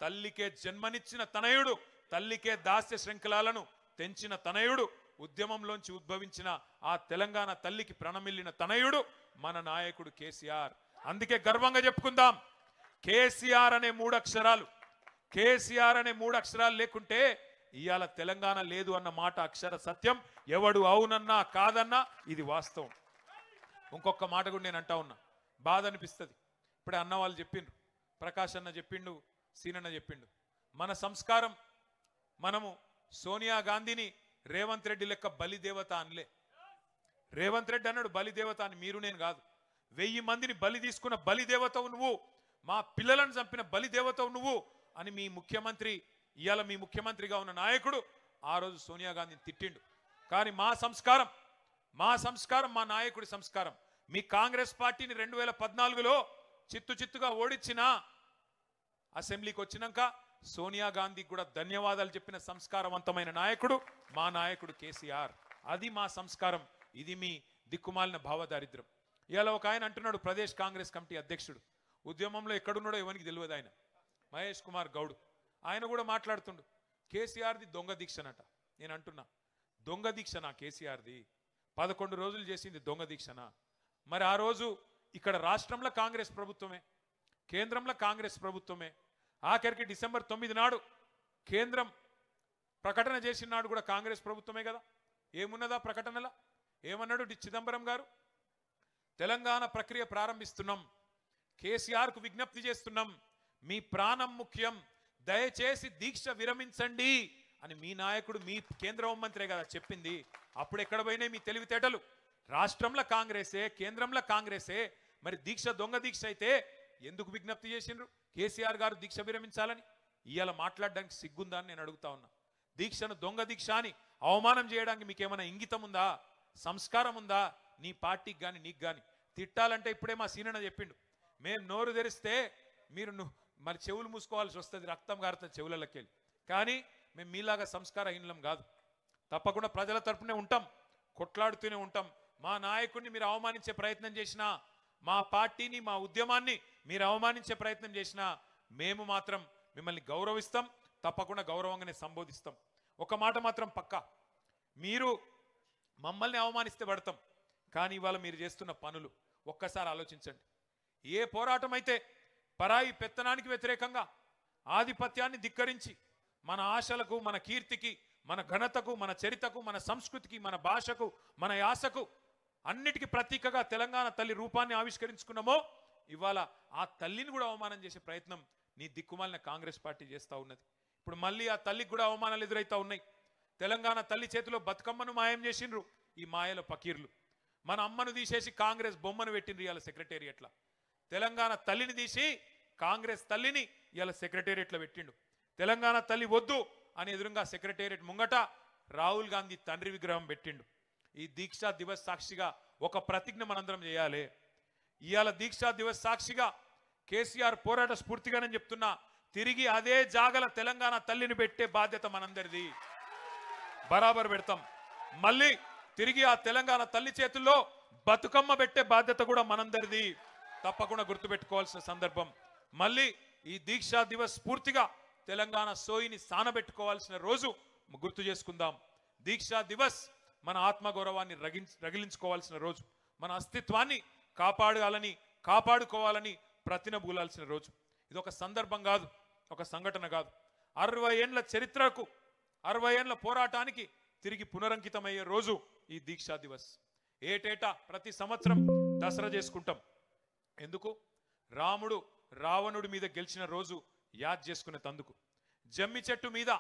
తల్లికే జన్మనిచ్చిన తనయుడు, తల్లికే దాస్య శృంఖలాలను తెంచిన తనయుడు, ఉద్యమంలోంచి ఉద్భవించిన ఆ తెలంగాణ తల్లికి ప్రణమిల్లిన తనయుడు మన నాయకుడు కేసీఆర్. అందుకే గర్వంగా చెప్పుకుందాం, కేసీఆర్ అనే మూడు అక్షరాలు, కేసీఆర్ అనే మూడు అక్షరాలు లేకుంటే ఇవాళ తెలంగాణ లేదు అన్న మాట అక్షర సత్యం. ఎవడు అవునన్నా కాదన్నా ఇది వాస్తవం. ఇంకొక మాట కూడా నేను అంటా ఉన్నా, బాధ అనిపిస్తుంది. ఇప్పుడే అన్న వాళ్ళు చెప్పిండ్రు, ప్రకాష్ అన్న చెప్పిండు, సీనన్న చెప్పిండు, మన సంస్కారం మనము సోనియా గాంధీని రేవంత్ రెడ్డి లెక్క బలిదేవత అనలే. రేవంత్ రెడ్డి అన్నాడు బలిదేవత అని, మీరు నేను కాదు. 1000 మందిని బలి తీసుకున్న బలిదేవతవు నువ్వు, మా పిల్లలను చంపిన బలిదేవతవు నువ్వు అని మీ ముఖ్యమంత్రి, ఇవాళ మీ ముఖ్యమంత్రిగా ఉన్న నాయకుడు ఆ రోజు సోనియా గాంధీని తిట్టిండు. కానీ మా సంస్కారం, మా నాయకుడి సంస్కారం, మీ కాంగ్రెస్ పార్టీని 2014లో చిత్తుగా ఓడించిన అసెంబ్లీకి వచ్చినాక సోనియా గాంధీకి కూడా ధన్యవాదాలు చెప్పిన సంస్కారవంతమైన నాయకుడు మా నాయకుడు కేసీఆర్. అది మా సంస్కారం. ఇది మీ దిక్కుమాలిన భావదారిద్ర్యం. ఇవాళ ఒక ఆయన అంటున్నాడు, ప్రదేశ్ కాంగ్రెస్ కమిటీ అధ్యక్షుడు, ఉద్యమంలో ఎక్కడున్నాడో ఎవరికి తెలియదు ఆయన, మహేష్ కుమార్ గౌడ్. ఆయన కూడా మాట్లాడుతుండు, కేసీఆర్ది దొంగ దీక్షనట. నేను అంటున్నా, దొంగ దీక్షనా కేసీఆర్ది? 11 రోజులు చేసింది దొంగ దీక్షనా? మరి ఆ రోజు ఇక్కడ రాష్ట్రంలో కాంగ్రెస్ ప్రభుత్వమే, కేంద్రంలో కాంగ్రెస్ ప్రభుత్వమే. ఆఖరికి డిసెంబర్ 9 నాడు కేంద్రం ప్రకటన చేసిన నాడు కూడా కాంగ్రెస్ ప్రభుత్వమే కదా. ఏమున్నదా ప్రకటనలా? ఏమన్నాడు చిదంబరం గారు? తెలంగాణ ప్రక్రియ ప్రారంభిస్తున్నాం, కేసీఆర్కు విజ్ఞప్తి చేస్తున్నాం, మీ ప్రాణం ముఖ్యం, దయచేసి దీక్ష విరమించండి అని మీ నాయకుడు, మీ కేంద్ర హోంమంత్రే కదా చెప్పింది. అప్పుడు ఎక్కడ పోయినాయి మీ తెలివితేటలు? రాష్ట్రంలో కాంగ్రెసే, కేంద్రంలో కాంగ్రెసే. మరి దీక్ష దొంగ దీక్ష అయితే ఎందుకు విజ్ఞప్తి చేసిండ్రు కేసీఆర్ గారు దీక్ష విరమించాలని? ఇవాళ మాట్లాడడానికి సిగ్గుందా అని నేను అడుగుతా ఉన్నా. దీక్షను దొంగ దీక్ష అని అవమానం చేయడానికి మీకేమైనా ఇంగితం ఉందా, సంస్కారం ఉందా? నీ పార్టీకి కానీ నీకు కానీ తిట్టాలంటే ఇప్పుడే మా సీనన్న చెప్పిండు, మేము నోరు తెరిస్తే మీరు మరి చెవులు మూసుకోవాల్సి వస్తుంది, రక్తం కారుతుంది చెవులకి వెళ్ళి. కానీ మేము మీలాగా సంస్కారహీనులం కాదు. తప్పకుండా ప్రజల తరపునే ఉంటాం, కొట్లాడుతూనే ఉంటాం. మా నాయకుడిని మీరు అవమానించే ప్రయత్నం చేసినా, మా పార్టీని, మా ఉద్యమాన్ని మీరు అవమానించే ప్రయత్నం చేసినా మేము మాత్రం మిమ్మల్ని గౌరవిస్తాం, తప్పకుండా గౌరవంగానే సంబోధిస్తాం. ఒక మాట మాత్రం పక్కా, మీరు మమ్మల్ని అవమానిస్తే పడతాం, కానీ ఇవాళ మీరు చేస్తున్న పనులు ఒక్కసారి ఆలోచించండి. ఏ పోరాటం అయితే పరాయి పెత్తనానికి వ్యతిరేకంగా ఆధిపత్యాన్ని ధిక్కరించి మన ఆశలకు, మన కీర్తికి, మన ఘనతకు, మన చరితకు, మన సంస్కృతికి, మన భాషకు, మన యాసకు అన్నిటికీ ప్రతీకగా తెలంగాణ తల్లి రూపాన్ని ఆవిష్కరించుకున్నామో, ఇవాళ ఆ తల్లిని కూడా అవమానం చేసే ప్రయత్నం నీ దిక్కుమాలిన కాంగ్రెస్ పార్టీ చేస్తూ ఉన్నది. ఇప్పుడు మళ్ళీ ఆ తల్లికి కూడా అవమానాలు ఎదురవుతూ ఉన్నాయి. తెలంగాణ తల్లి చేతిలో బతుకమ్మను మాయం చేసిండ్రు ఈ మాయల పకీర్లు. మన అమ్మను తీసేసి కాంగ్రెస్ బొమ్మను పెట్టిండ్రు ఇవాళ సెక్రటేరియట్ల. తెలంగాణ తల్లిని తీసి కాంగ్రెస్ తల్లిని ఇవాళ సెక్రటేరియట్లో పెట్టిండు. తెలంగాణ తల్లి వద్దు అని ఎదురుగా సెక్రటేరియట్ ముంగట రాహుల్ గాంధీ తండ్రి విగ్రహం పెట్టిండు. ఈ దీక్షా దివస్ సాక్షిగా ఒక ప్రతిజ్ఞ మనందరం చేయాలి. ఇవాళ దీక్షా దివస్ సాక్షిగా కేసీఆర్ పోరాట స్ఫూర్తిగానే చెప్తున్నా, తిరిగి అదే జాగల తెలంగాణ తల్లిని పెట్టే బాధ్యత మనందరిది. బరాబర్ పెడతాం. మళ్ళీ తిరిగి ఆ తెలంగాణ తల్లి చేతుల్లో బతుకమ్మ పెట్టే బాధ్యత కూడా మనందరిది. తప్పకుండా గుర్తుపెట్టుకోవాల్సిన సందర్భం. మళ్ళీ ఈ దీక్షా దివస్ స్ఫూర్తిగా తెలంగాణ సోయిని సానబెట్టుకోవాల్సిన రోజు గుర్తు చేసుకుందాం. దీక్షా దివస్ మన ఆత్మగౌరవాన్ని రగిలించుకోవాల్సిన రోజు, మన అస్తిత్వాన్ని కాపాడుకోవాలని ప్రతినబూలాల్సిన రోజు. ఇది ఒక సందర్భం కాదు, ఒక సంఘటన కాదు. 60 ఏండ్ల చరిత్రకు, 60 ఏండ్ల పోరాటానికి తిరిగి పునరంకితమయ్యే రోజు ఈ దీక్షా దివస్. ఏటేటా ప్రతి సంవత్సరం దసరా చేసుకుంటాం. ఎందుకు? రాముడు రావణుడి మీద గెలిచిన రోజు యాద్ చేసుకునే తందుకు. జమ్మి చెట్టు మీద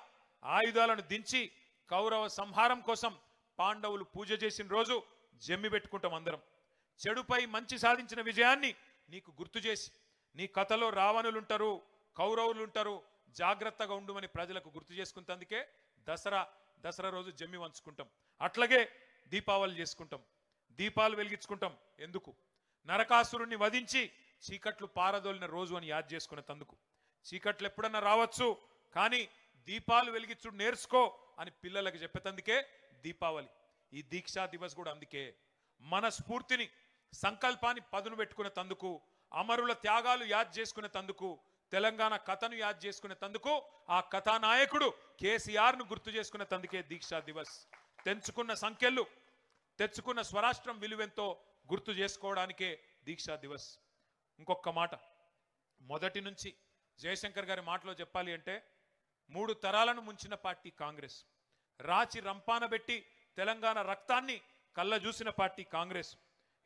ఆయుధాలను దించి కౌరవ సంహారం కోసం పాండవులు పూజ చేసిన రోజు జమ్మి పెట్టుకుంటాం అందరం. చెడుపై మంచి సాధించిన విజయాన్ని నీకు గుర్తు చేసి, నీ కథలో రావణులుంటారు, కౌరవులుంటారు, జాగ్రత్తగా ఉండుమని ప్రజలకు గుర్తు చేసుకుంటందుకే దసరా రోజు జమ్మి వంచుకుంటాం. అట్లాగే దీపావళి చేసుకుంటాం, దీపాలు వెలిగించుకుంటాం. ఎందుకు? నరకాసురుణ్ణి వధించి చీకట్లు పారదోలిన రోజు అని యాద్ చేసుకునే తందుకు. చీకట్లు ఎప్పుడన్నా రావచ్చు, కానీ దీపాలు వెలిగించుడు నేర్చుకో అని పిల్లలకు చెప్పేతందుకే దీపావళి. ఈ దీక్షా దివస్ కూడా అందుకే. మన స్ఫూర్తిని, సంకల్పాన్ని పదును పెట్టుకునే తందుకు, అమరుల త్యాగాలు యాద్ చేసుకునే తందుకు తెలంగాణ కథను యాద్ చేసుకునే తందుకు ఆ కథానాయకుడు కేసీఆర్ ను గుర్తు చేసుకునే తందుకే దీక్షా దివస్. తెంచుకున్న సంఖ్యలు, తెచ్చుకున్న స్వరాష్ట్రం విలువెంతో గుర్తు చేసుకోవడానికే దీక్షా దివస్. ఇంకొక మాట, మొదటి నుంచి జయశంకర్ గారి మాటలో చెప్పాలి అంటే 3 తరాలను ముంచిన పార్టీ కాంగ్రెస్. రాచి రంపాన పెట్టి తెలంగాణ రక్తాన్ని కళ్ళ చూసిన పార్టీ కాంగ్రెస్.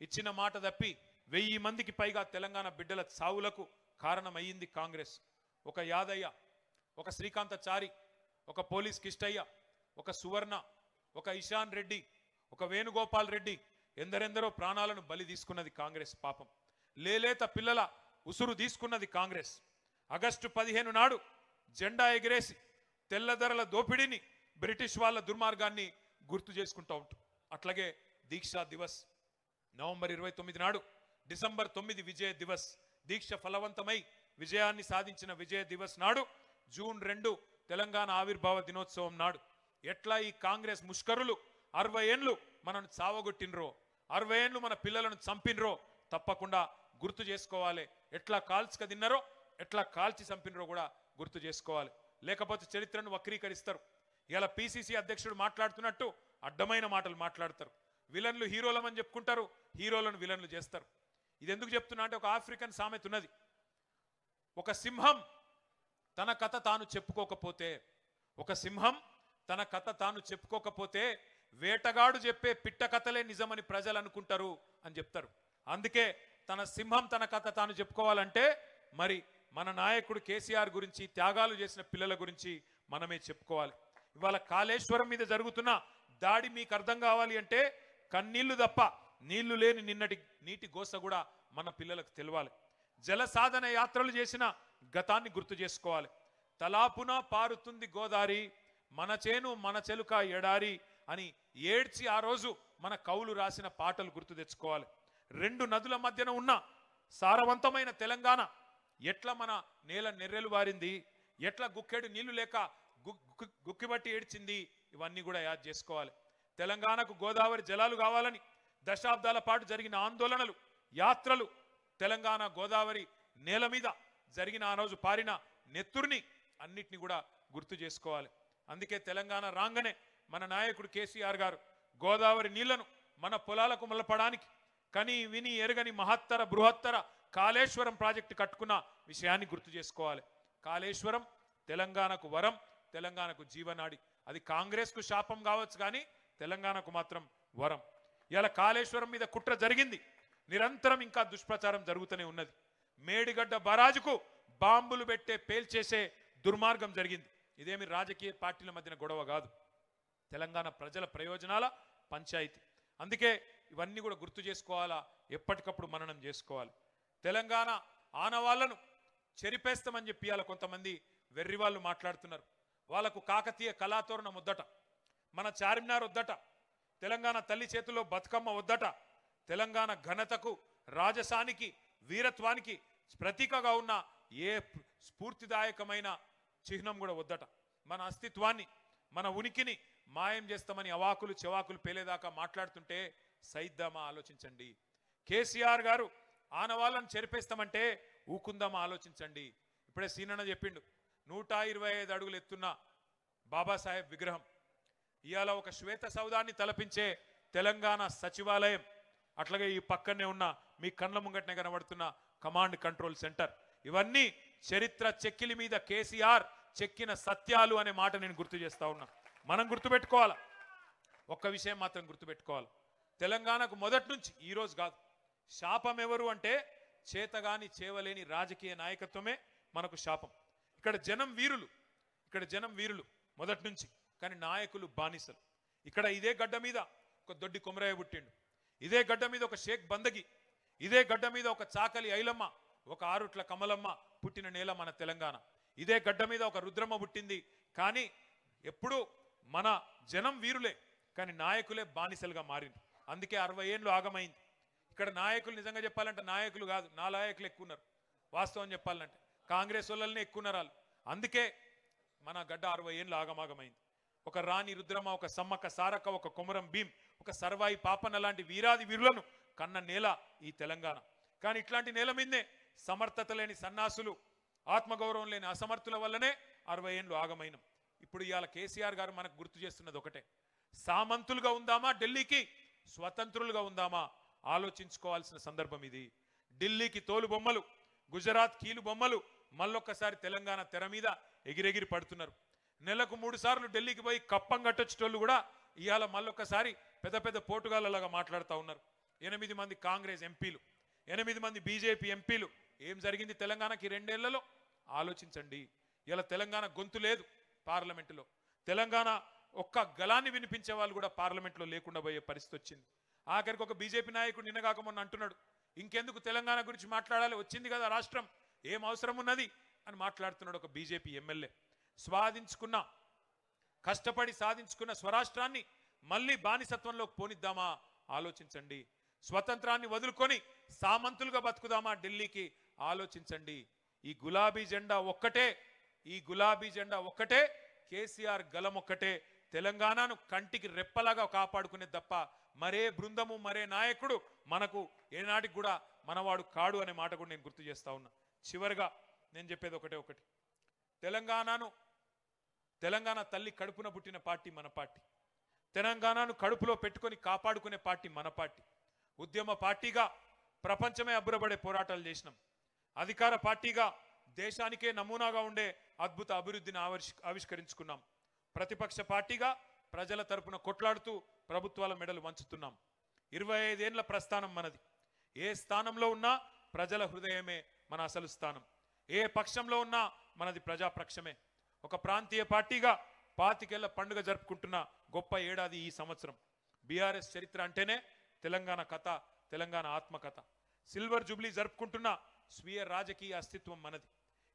ఇచ్చిన మాట తప్పి 1000 మందికి పైగా తెలంగాణ బిడ్డల చావులకు కారణమయ్యింది కాంగ్రెస్. ఒక యాదయ్య, ఒక శ్రీకాంతచారి, ఒక పోలీస్ కిష్టయ్య, ఒక సువర్ణ, ఒక ఇషాన్ రెడ్డి, ఒక వేణుగోపాల్ రెడ్డి, ఎందరెందరో ప్రాణాలను బలి తీసుకున్నది కాంగ్రెస్. పాపం లేలేత పిల్లల ఉసురు తీసుకున్నది కాంగ్రెస్. ఆగస్టు 15 నాడు జెండా ఎగిరేసి తెల్లదొరల దోపిడీని, బ్రిటిష్ వాళ్ళ దుర్మార్గాన్ని గుర్తు చేసుకుంటూ ఉంటాం. అట్లాగే దీక్షా దివస్ నవంబర్ 29 నాడు, డిసెంబర్ 9 విజయ దివస్, దీక్ష ఫలవంతమై విజయాన్ని సాధించిన విజయ దివస్ నాడు, జూన్ 2 తెలంగాణ ఆవిర్భావ దినోత్సవం నాడు ఎట్లా ఈ కాంగ్రెస్ ముష్కరులు 60 ఏళ్ళు మనను చావగొట్టినరో, 60 ఏళ్ళు మన పిల్లలను చంపినరో తప్పకుండా గుర్తు చేసుకోవాలి. ఎట్లా కాల్చుక తిన్నారో, ఎట్లా కాల్చి చంపినరో కూడా గుర్తు చేసుకోవాలి. లేకపోతే చరిత్రను వక్రీకరిస్తారు. ఇలా పిసిసి అధ్యక్షుడు మాట్లాడుతున్నట్టు అడ్డమైన మాటలు మాట్లాడతారు. విలన్లు హీరోలమని చెప్పుకుంటారు, హీరోలను విలన్లు చేస్తారు. ఇది ఎందుకు చెప్తున్నా అంటే, ఒక ఆఫ్రికన్ సామెత ఉన్నది, ఒక సింహం తన కథ తాను చెప్పుకోకపోతే, ఒక సింహం తన కథ తాను చెప్పుకోకపోతే వేటగాడు చెప్పే పిట్ట కథలే నిజమని ప్రజలు అనుకుంటారు అని చెప్తారు. అందుకే తన సింహం తన కథ తాను చెప్పుకోవాలంటే మరి మన నాయకుడు కేసీఆర్ గురించి, త్యాగాలు చేసిన పిల్లల గురించి మనమే చెప్పుకోవాలి. ఇవాళ కాళేశ్వరం మీద జరుగుతున్న దాడి మీకు అర్థం కావాలి అంటే కన్నీళ్లు తప్ప నీళ్లు లేని నిన్నటి నీటి గోస కూడా మన పిల్లలకు తెలవాలి. జల సాధన యాత్రలు చేసిన గతాన్ని గుర్తు చేసుకోవాలి. తలాపున పారుతుంది గోదారి, మన చేను మన చెలుక ఎడారి అని ఏడ్చి ఆ రోజు మన కవులు రాసిన పాటలు గుర్తు తెచ్చుకోవాలి. 2 నదుల మధ్యన ఉన్న సారవంతమైన తెలంగాణ ఎట్లా మన నేల నెర్రెలు వారింది, ఎట్లా గుక్కెడు నీళ్లు లేక గుక్కిబట్టి ఏడ్చింది, ఇవన్నీ కూడా యాద్ చేసుకోవాలి. తెలంగాణకు గోదావరి జలాలు కావాలని దశాబ్దాల పాటు జరిగిన ఆందోళనలు, యాత్రలు, తెలంగాణ గోదావరి నేల మీద జరిగిన ఆ రోజు పారిన నెత్తుర్ని అన్నిటిని కూడా గుర్తు చేసుకోవాలి. అందుకే తెలంగాణ రాగానే మన నాయకుడు కేసీఆర్ గారు గోదావరి నీళ్లను మన పొలాలకు మలపడానికి కని విని ఎరగని మహత్తర బృహత్తర కాళేశ్వరం ప్రాజెక్టు కట్టుకున్న విషయాన్ని గుర్తు చేసుకోవాలి. కాళేశ్వరం తెలంగాణకు వరం, తెలంగాణకు జీవనాడి. అది కాంగ్రెస్కు శాపం కావచ్చు కానీ తెలంగాణకు మాత్రం వరం. ఇలా కాళేశ్వరం మీద కుట్ర జరిగింది, నిరంతరం ఇంకా దుష్ప్రచారం జరుగుతూనే ఉన్నది. మేడిగడ్డ బరాజుకు బాంబులు పెట్టే పేల్చేసే దుర్మార్గం జరిగింది. ఇదేమి రాజకీయ పార్టీల మధ్యన గొడవ కాదు, తెలంగాణ ప్రజల ప్రయోజనాల పంచాయతీ. అందుకే ఇవన్నీ కూడా గుర్తు చేసుకోవాలా, ఎప్పటికప్పుడు మననం చేసుకోవాలి. తెలంగాణ ఆనవాళ్లను చెరిపేస్తామని చెప్పి ఇవాళ కొంతమంది వెర్రి వాళ్ళు మాట్లాడుతున్నారు. వాళ్ళకు కాకతీయ కళాతోరణం వద్దట, మన చార్మినార్ వద్దట, తెలంగాణ తల్లి చేతిలో బతుకమ్మ వద్దట, తెలంగాణ ఘనతకు, రాజసానికి, వీరత్వానికి ప్రతీకగా ఉన్న ఏ స్ఫూర్తిదాయకమైన చిహ్నం కూడా వద్దట. మన అస్తిత్వాన్ని, మన ఉనికిని మాయం చేస్తామని అవాకులు చెవాకులు పేలేదాకా మాట్లాడుతుంటే సైద్దామా ఆలోచించండి. కేసీఆర్ గారు ఆనవాళ్ళను చెరిపేస్తామంటే ఊకుందామా ఆలోచించండి. ఇప్పుడే సీనన్న చెప్పిండు, 125 అడుగులు ఎత్తున్న బాబాసాహెబ్ విగ్రహం, ఇవాళ ఒక శ్వేత సౌధాన్ని తలపించే తెలంగాణ సచివాలయం, అట్లాగే ఈ పక్కనే ఉన్న మీ కళ్ళ ముంగటనే కనబడుతున్న కమాండ్ కంట్రోల్ సెంటర్, ఇవన్నీ చరిత్ర చెక్కిలి మీద కేసీఆర్ చెక్కిన సత్యాలు అనే మాట నేను గుర్తు చేస్తా ఉన్నా. మనం గుర్తుపెట్టుకోవాలి, ఒక్క విషయం మాత్రం గుర్తుపెట్టుకోవాలి, తెలంగాణకు మొదటి నుంచి, ఈరోజు కాదు, శాపం ఎవరు అంటే చేతగాని చేవలేని రాజకీయ నాయకత్వమే మనకు శాపం. ఇక్కడ జనం వీరులు, ఇక్కడ జనం వీరులు మొదటి నుంచి, కానీ నాయకులు బానిసలు. ఇక్కడ ఇదే గడ్డ మీద ఒక దొడ్డి కొమరయ్య పుట్టిండు, ఇదే గడ్డ మీద ఒక షేక్ బందగి, ఇదే గడ్డ మీద ఒక చాకలి ఐలమ్మ, ఒక ఆరుట్ల కమలమ్మ పుట్టిన నేల మన తెలంగాణ. ఇదే గడ్డ మీద ఒక రుద్రమ్మ పుట్టింది. కానీ ఎప్పుడు మన జనం వీరులే, కానీ నాయకులే బానిసలుగా మారింది. అందుకే 60 ఏళ్ళు ఆగమైంది. ఇక్కడ నాయకులు నిజంగా చెప్పాలంటే నాయకులు కాదు, నాలాయకులు ఎక్కున్నారు. వాస్తవం చెప్పాలంటే కాంగ్రెస్ వాళ్ళనే ఎక్కున్నారు వాళ్ళు. అందుకే మన గడ్డ 60 ఏళ్ళు ఆగమాగమైంది. ఒక రాణి రుద్రమ, ఒక సమ్మక్క సారక్క, ఒక కొమరం భీం, ఒక సర్వాయి పాపన్న లాంటి వీరాది వీరులను కన్న నేల ఈ తెలంగాణ. కానీ ఇట్లాంటి నేల మీదనే సమర్థత లేని సన్నాసులు, ఆత్మగౌరవం లేని అసమర్థుల వల్లనే 60 ఏళ్ళు ఆగమైనం. ఇప్పుడు ఇవాళ కేసీఆర్ గారు మనకు గుర్తు చేస్తున్నది ఒకటే, సామంతులుగా ఉందామా ఢిల్లీకి, స్వతంత్రులుగా ఉందామా ఆలోచించుకోవాల్సిన సందర్భం ఇది. ఢిల్లీకి తోలు బొమ్మలు, గుజరాత్ కీలు బొమ్మలు మళ్ళొక్కసారి తెలంగాణ తెర మీద ఎగిరెగిరి పడుతున్నారు. నెలకు 3 సార్లు ఢిల్లీకి పోయి కప్పం కట్టొచ్చేటోళ్ళు కూడా ఇవాళ మళ్ళొక్కసారి పెద్ద పెద్ద పోటుగాళ్ళలాగా మాట్లాడుతూ ఉన్నారు. 8 మంది కాంగ్రెస్ ఎంపీలు, 8 మంది బీజేపీ ఎంపీలు. ఏం జరిగింది తెలంగాణకి 2 ఏళ్లలో ఆలోచించండి. ఇలా తెలంగాణ గొంతు లేదు పార్లమెంటులో, తెలంగాణ ఒక్క గలాన్ని వినిపించే వాళ్ళు కూడా పార్లమెంట్లో లేకుండా పోయే పరిస్థితి వచ్చింది. ఆఖరికి ఒక బీజేపీ నాయకుడు నిన్నగాక మొన్న అంటున్నాడు, ఇంకెందుకు తెలంగాణ గురించి మాట్లాడాలి, వచ్చింది కదా రాష్ట్రం, ఏం అవసరం ఉన్నది అని మాట్లాడుతున్నాడు ఒక బీజేపీ ఎమ్మెల్యే. స్వాధించుకున్న, కష్టపడి సాధించుకున్న స్వరాష్ట్రాన్ని మళ్ళీ బానిసత్వంలోకి పోనిద్దామా ఆలోచించండి. స్వతంత్రాన్ని వదులుకొని సామంతులుగా బతుకుదామా ఢిల్లీకి ఆలోచించండి. ఈ గులాబీ జెండా ఒక్కటే, ఈ గులాబీ జెండా ఒక్కటే, కేసీఆర్ గలం ఒక్కటే తెలంగాణను కంటికి రెప్పలాగా కాపాడుకునే తప్ప మరే బృందము, మరే నాయకుడు మనకు ఏనాటికి కూడా మనవాడు కాడు అనే మాట కూడా నేను గుర్తు చేస్తా ఉన్నా. చివరిగా నేను చెప్పేది ఒకటి, తెలంగాణ తల్లి కడుపున పుట్టిన పార్టీ మన పార్టీ, తెలంగాణను కడుపులో పెట్టుకొని కాపాడుకునే పార్టీ మన పార్టీ. ఉద్యమ పార్టీగా ప్రపంచమే అబ్బురపడే పోరాటాలు చేసినాం. అధికార పార్టీగా దేశానికే నమూనాగా ఉండే అద్భుత అభివృద్ధిని ఆవిష్కరించుకున్నాం. ప్రతిపక్ష పార్టీగా ప్రజల తరపున కొట్లాడుతూ ప్రభుత్వాల మెడలు వంచుతున్నాం. 25 ఏళ్ల ప్రస్థానం మనది. ఏ స్థానంలో ఉన్నా ప్రజల హృదయమే మన అసలు స్థానం. ఏ పక్షంలో ఉన్నా మనది ప్రజాపక్షమే. ఒక ప్రాంతీయ పార్టీగా 25 ఏళ్ల పండుగ జరుపుకుంటున్న గొప్ప ఏడాది ఈ సంవత్సరం. బీఆర్ఎస్ చరిత్ర అంటేనే తెలంగాణ కథ, తెలంగాణ ఆత్మకథ. సిల్వర్ జూబ్లీ జరుపుకుంటున్న స్వీయ రాజకీయ అస్తిత్వం మనది.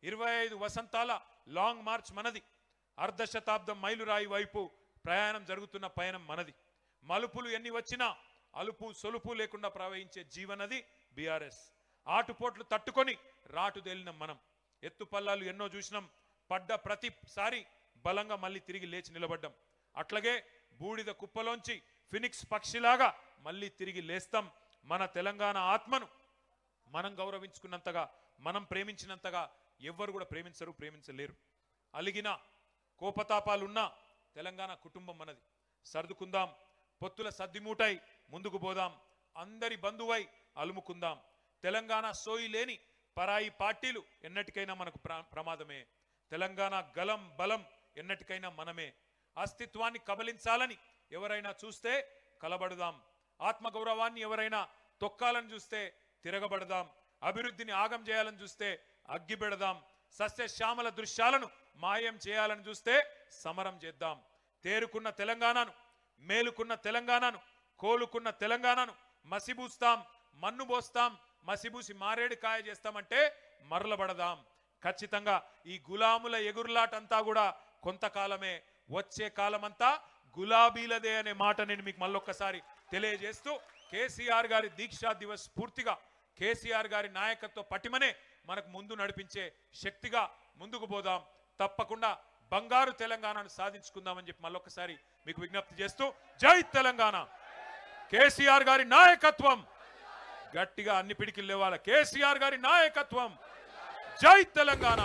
25 వసంతాల లాంగ్ మార్చ్ మనది. అర్ధశతాబ్దం మైలురాయి వైపు ప్రయాణం జరుగుతున్న పయనం మనది. మలుపులు ఎన్ని వచ్చినా అలుపు సొలుపు లేకుండా ప్రవహించే జీవనది బీఆర్ఎస్. ఆటుపోట్లు తట్టుకొని రాటుదేలిన మనం. ఎత్తుపల్లాలు ఎన్నో చూసినాం. పడ్డ ప్రతిసారి బలంగా మళ్ళీ తిరిగి లేచి నిలబడ్డాం. అట్లాగే బూడిద కుప్పలోంచి ఫినిక్స్ పక్షిలాగా మళ్ళీ తిరిగి లేస్తాం. మన తెలంగాణ ఆత్మను మనం గౌరవించుకున్నంతగా, మనం ప్రేమించినంతగా ఎవ్వరు కూడా ప్రేమించలేరు. అలిగిన కోపతాపాలున్నా తెలంగాణ కుటుంబం మనది. సర్దుకుందాం, పొత్తుల సద్దిమూటై ముందుకు పోదాం, అందరి బంధువై అలుముకుందాం. తెలంగాణ సోయి లేని పరాయి పార్టీలు ఎన్నటికైనా మనకు ప్రమాదమే. తెలంగాణ గలం బలం ఎన్నటికైనా మనమే. అస్తిత్వాన్ని కబలించాలని ఎవరైనా చూస్తే కలబడదాం. ఆత్మగౌరవాన్ని ఎవరైనా తొక్కాలని చూస్తే తిరగబడదాం. అభివృద్ధిని ఆగం చేయాలని చూస్తే అగ్గిపెడదాం. సస్యశ్యామల దృశ్యాలను మాయం చేయాలని చూస్తే సమరం చేద్దాం. తేరుకున్న తెలంగాణను, మేలుకున్న తెలంగాణను, కోలుకున్న తెలంగాణను మసిబూస్తాం, మన్నుబోస్తాం, మసిబూసి మారేడు కాయ చేస్తామంటే మరలబడదాం. ఖచ్చితంగా ఈ గులాముల ఎగురులాటంతా కూడా కొంతకాలమే, వచ్చే కాలమంతా గులాబీలదే అనే మాట నేను మీకు మళ్ళొక్కసారి తెలియజేస్తూ, కేసీఆర్ గారి దీక్షా దివస్ పూర్తిగా కేసీఆర్ గారి నాయకత్వ పటిమనే మనకు ముందు నడిపించే శక్తిగా ముందుకు పోదాం. తప్పకుండా బంగారు తెలంగాణను సాధించుకుందామని చెప్పి మళ్ళొక్కసారి మీకు విజ్ఞప్తి చేస్తూ, జై తెలంగాణ. కేసీఆర్ గారి నాయకత్వం గట్టిగా అన్ని పిడికిలు లేవాలి. కేసీఆర్ గారి నాయకత్వం. జై తెలంగాణ.